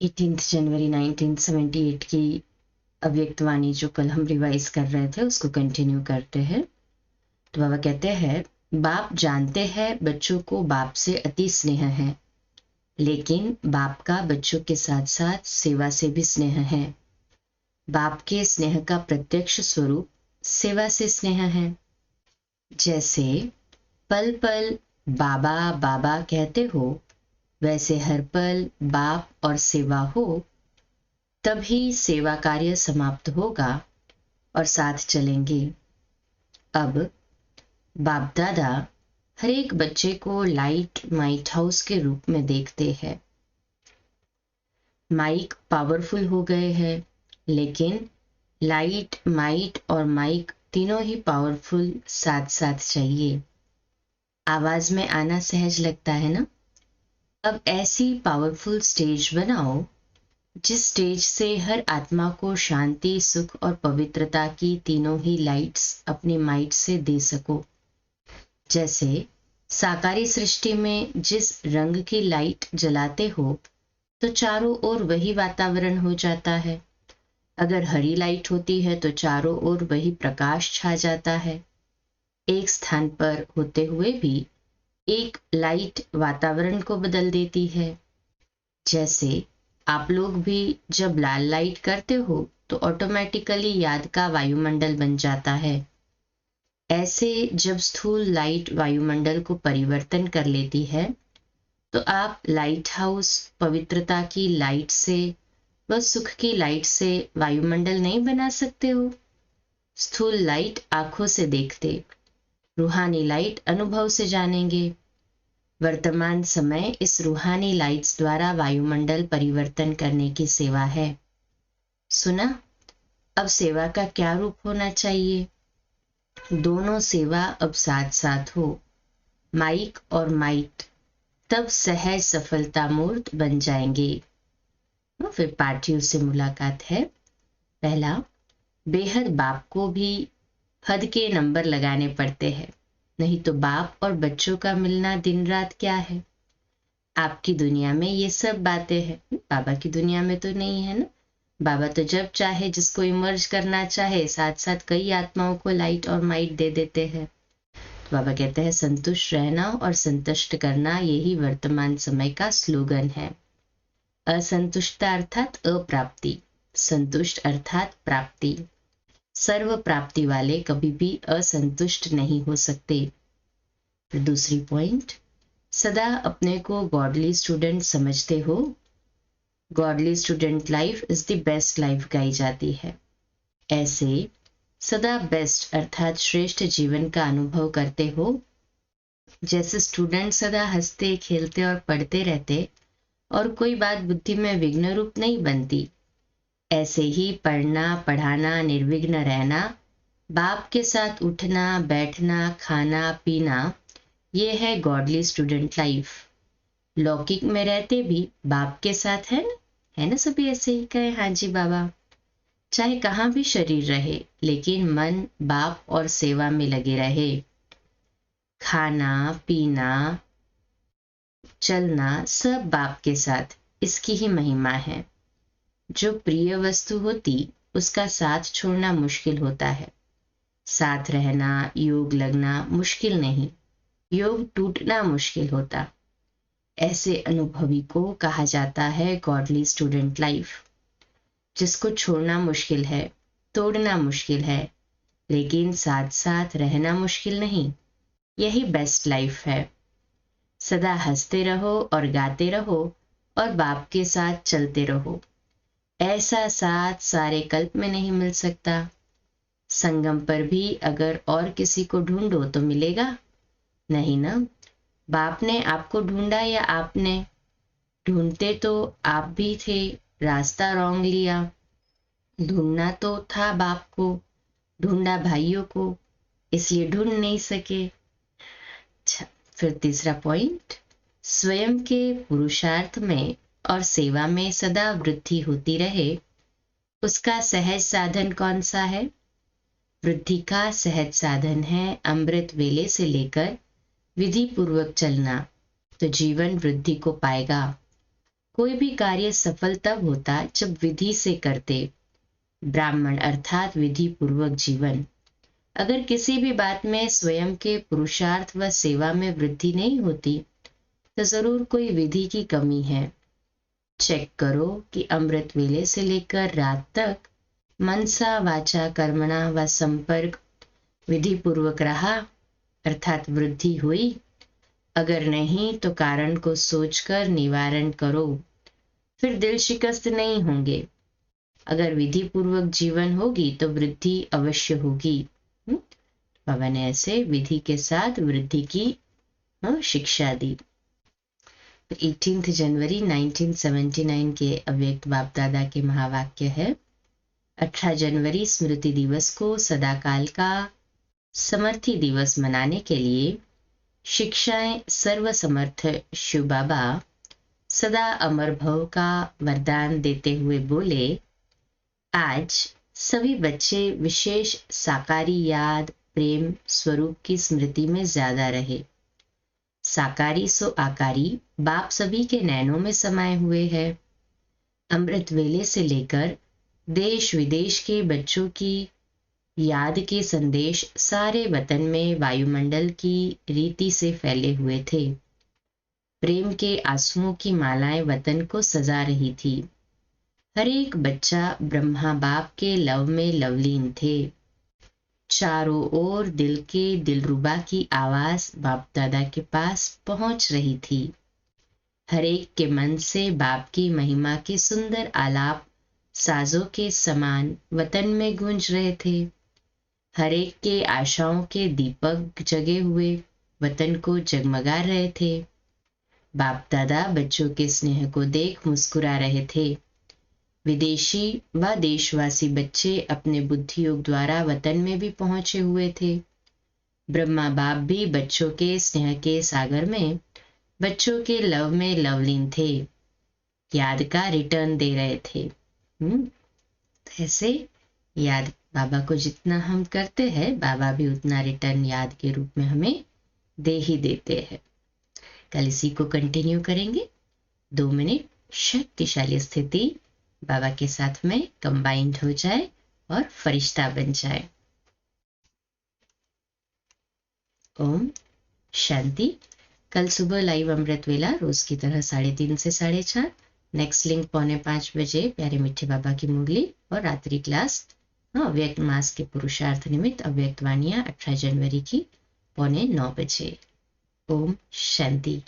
18 जनवरी 1978 की अव्यक्त वाणी जो कल हम रिवाइज कर रहे थे उसको कंटिन्यू करते हैं। तो बाबा कहते हैं, बाप जानते हैं बच्चों को बाप से अति स्नेह है, लेकिन बाप का बच्चों के साथ साथ सेवा से भी स्नेह है। बाप के स्नेह का प्रत्यक्ष स्वरूप सेवा से स्नेह है। जैसे पल पल बाबा बाबा कहते हो, वैसे हर पल बाप और सेवा हो, तभी सेवा कार्य समाप्त होगा और साथ चलेंगे। अब बाप दादा हर एक बच्चे को लाइट माइट हाउस के रूप में देखते हैं। माइक पावरफुल हो गए हैं, लेकिन लाइट माइट और माइक तीनों ही पावरफुल साथ साथ चाहिए। आवाज में आना सहज लगता है ना। अब ऐसी पावरफुल स्टेज बनाओ जिस स्टेज से हर आत्मा को शांति सुख और पवित्रता की तीनों ही लाइट्स अपनी माइट से दे सको। जैसे साकारी सृष्टि में जिस रंग की लाइट जलाते हो तो चारों ओर वही वातावरण हो जाता है। अगर हरी लाइट होती है तो चारों ओर वही प्रकाश छा जाता है। एक स्थान पर होते हुए भी एक लाइट वातावरण को बदल देती है। जैसे आप लोग भी जब लाल लाइट करते हो तो ऑटोमेटिकली याद का वायुमंडल बन जाता है। ऐसे जब स्थूल लाइट वायुमंडल को परिवर्तन कर लेती है तो आप लाइट हाउस पवित्रता की लाइट से व सुख की लाइट से वायुमंडल नहीं बना सकते हो। स्थूल लाइट आंखों से देखते, रूहानी लाइट अनुभव से जानेंगे। वर्तमान समय इस रूहानी लाइट्स द्वारा वायुमंडल परिवर्तन करने की सेवा है। सुना? अब सेवा का क्या रूप होना चाहिए? दोनों सेवा अब साथ साथ हो, माइक और माइट, तब सहज सफलता मूर्त बन जाएंगे। फिर पाठियों से मुलाकात है। पहला, बेहद बाप को भी हद के नंबर लगाने पड़ते हैं, नहीं तो बाप और बच्चों का मिलना दिन रात क्या है। आपकी दुनिया में ये सब बातें हैं, बाबा की दुनिया में तो नहीं है ना। बाबा तो जब चाहे जिसको इमर्ज करना चाहे साथ साथ कई आत्माओं को लाइट और माइट दे देते हैं। तो बाबा कहते हैं, संतुष्ट रहना और संतुष्ट करना यही वर्तमान समय का स्लोगन है। असंतुष्टता अर्थात अप्राप्ति, संतुष्ट अर्थात प्राप्ति। सर्व प्राप्ति वाले कभी भी असंतुष्ट नहीं हो सकते। फिर दूसरी पॉइंट, सदा अपने को गॉडली स्टूडेंट समझते हो। Godly student life is the best life गाई जाती है। ऐसे सदा बेस्ट अर्थात श्रेष्ठ जीवन का अनुभव करते हो। जैसे स्टूडेंट सदा हंसते खेलते और पढ़ते रहते और कोई बात बुद्धि में विघ्न रूप नहीं बनती, ऐसे ही पढ़ना पढ़ाना निर्विघ्न रहना, बाप के साथ उठना बैठना खाना पीना, ये है गॉडली स्टूडेंट लाइफ। लौकिक में रहते भी बाप के साथ है ना सभी ऐसे ही कहे हाँ जी बाबा। चाहे कहाँ भी शरीर रहे लेकिन मन बाप और सेवा में लगे रहे। खाना पीना चलना सब बाप के साथ, इसकी ही महिमा है। जो प्रिय वस्तु होती उसका साथ छोड़ना मुश्किल होता है। साथ रहना योग लगना मुश्किल नहीं, योग टूटना मुश्किल होता। ऐसे अनुभवी को कहा जाता है गॉडली स्टूडेंट लाइफ। जिसको छोड़ना मुश्किल है, तोड़ना मुश्किल है, लेकिन साथ साथ रहना मुश्किल नहीं, यही बेस्ट लाइफ है। सदा हंसते रहो और गाते रहो और बाप के साथ चलते रहो। ऐसा साथ सारे कल्प में नहीं मिल सकता। संगम पर भी अगर और किसी को ढूंढो तो मिलेगा नहीं ना। बाप ने आपको ढूंढा या आपने? ढूंढते तो आप भी थे, रास्ता रॉन्ग लिया। ढूंढना तो था बाप को, ढूंढा भाइयों को, इसलिए ढूंढ नहीं सके। अच्छा, फिर तीसरा पॉइंट, स्वयं के पुरुषार्थ में और सेवा में सदा वृद्धि होती रहे, उसका सहज साधन कौन सा है? वृद्धि का सहज साधन है अमृत वेले से लेकर विधि पूर्वक चलना, तो जीवन वृद्धि को पाएगा। कोई भी कार्य सफल तब होता जब विधि से करते। ब्राह्मण अर्थात विधि पूर्वक जीवन। अगर किसी भी बात में स्वयं के पुरुषार्थ व सेवा में वृद्धि नहीं होती तो जरूर कोई विधि की कमी है। चेक करो कि अमृत वेले से लेकर रात तक मनसा वाचा कर्मणा व संपर्क विधि पूर्वक रहा, अर्थात वृद्धि हुई। अगर नहीं तो कारण को सोचकर निवारण करो, फिर दिल शिकस्त नहीं होंगे। अगर विधि पूर्वक जीवन होगी तो वृद्धि अवश्य होगी। बाबा ने ऐसे विधि के साथ वृद्धि की शिक्षा दी। 18 जनवरी 1979 के अव्यक्त बाप दादा के महावाक्य है। 18 जनवरी स्मृति दिवस को सदाकाल का समर्थी दिवस मनाने के लिए शिक्षाएं सर्वसमर्थ शिव बाबा सदा अमर भव का वरदान देते हुए बोले, आज सभी बच्चे विशेष साकारी याद प्रेम स्वरूप की स्मृति में ज्यादा रहे। साकारी सो आकारी बाप सभी के नैनों में समाये हुए है। अमृत वेले से लेकर देश विदेश के बच्चों की याद के संदेश सारे वतन में वायुमंडल की रीति से फैले हुए थे। प्रेम के आंसुओं की मालाएं वतन को सजा रही थी। हर एक बच्चा ब्रह्मा बाप के लव में लवलीन थे। चारों ओर दिल के दिलरुबा की आवाज बाप दादा के पास पहुंच रही थी। हर एक के मन से बाप की महिमा के सुंदर आलाप साजों के समान वतन में गूंज रहे थे। हर एक के आशाओं के दीपक जगे हुए वतन को जगमगा रहे थे। बाप दादा बच्चों के स्नेह को देख मुस्कुरा रहे थे। विदेशी व देशवासी बच्चे अपने बुद्धि योग द्वारा वतन में भी पहुंचे हुए थे। ब्रह्मा बाप भी बच्चों के स्नेह के सागर में बच्चों के लव में लवलीन थे। याद का रिटर्न दे रहे थे। ऐसे याद बाबा को जितना हम करते हैं बाबा भी उतना रिटर्न याद के रूप में हमें दे ही देते हैं। कल इसी को कंटिन्यू करेंगे। 2 मिनट शक्तिशाली स्थिति बाबा के साथ में कंबाइंड हो जाए और फरिश्ता बन जाए। ओम शांति। कल सुबह लाइव अमृत वेला रोज की तरह 3:30 से 4:30। नेक्स्ट लिंक 4:45 बजे प्यारे मिठे बाबा की मुरली और रात्रि क्लास अव्यक्त मास के पुरुषार्थ निमित्त अव्यक्त वाणियां 18 जनवरी की 8:45 बजे। ओम शांति।